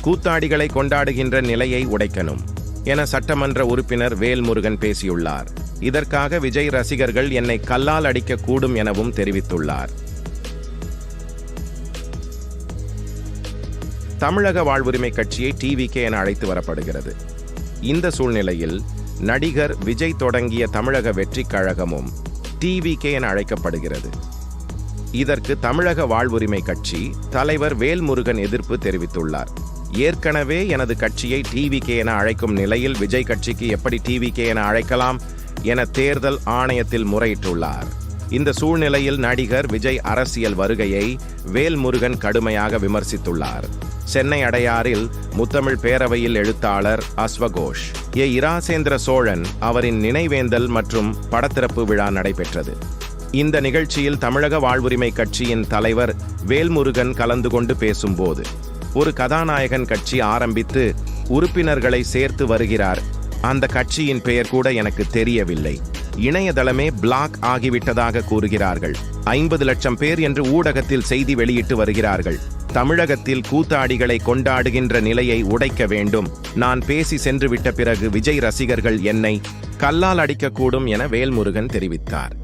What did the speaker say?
கூத்தாடிகளை கொண்டாடுகின்ற நிலையை உடைக்கணும் என சட்டமன்ற உறுப்பினர் வேல்முருகன் பேசியுள்ளார். இதற்காக விஜய் ரசிகர்கள் என்னை கல்லால் அடிக்கக்கூடும் எனவும் தெரிவித்துள்ளார். தமிழக வாழ்வுரிமை கட்சியை டிவிகே என அழைத்து வரப்படுகிறது. இந்த சூழ்நிலையில் நடிகர் விஜய் தொடங்கிய தமிழக வெற்றிக் கழகமும் டிவிகே என அழைக்கப்படுகிறது. இதற்கு தமிழக வாழ்வுரிமை கட்சி தலைவர் வேல்முருகன் எதிர்ப்பு தெரிவித்துள்ளார். ஏற்கனவே எனது கட்சியை டிவிகே என அழைக்கும் நிலையில் விஜய் கட்சிக்கு எப்படி டிவிகே என அழைக்கலாம் என தேர்தல் ஆணையத்தில் முறையிட்டுள்ளார். இந்த சூழ்நிலையில் நடிகர் விஜய் அரசியல் வருகையை வேல்முருகன் கடுமையாக விமர்சித்துள்ளார். சென்னை அடையாறில் முத்தமிழ் பேரவையில் எழுத்தாளர் அஸ்வகோஷ் இராசேந்திர சோழன் அவரின் நினைவேந்தல் மற்றும் படத்திறப்பு விழா நடைபெற்றது. இந்த நிகழ்ச்சியில் தமிழக வாழ்வுரிமை கட்சியின் தலைவர் வேல்முருகன் கலந்து கொண்டு பேசும்போது, ஒரு கதாநாயகன் கட்சி ஆரம்பித்து உறுப்பினர்களை சேர்த்து வருகிறார். அந்த கட்சியின் பெயர் கூட எனக்கு தெரியவில்லை. இணையதளமே பிளாக் ஆகிவிட்டதாக கூறுகிறார்கள். 50 லட்சம் பேர் என்று ஊடகத்தில் செய்தி வெளியிட்டு வருகிறார்கள். தமிழகத்தில் கூத்தாடிகளை கொண்டாடுகின்ற நிலையை உடைக்க வேண்டும். நான் பேசி சென்று விட்ட பிறகு விஜய் ரசிகர்கள் என்னை கல்லால் அடிக்கக்கூடும் என வேல்முருகன் தெரிவித்தார்.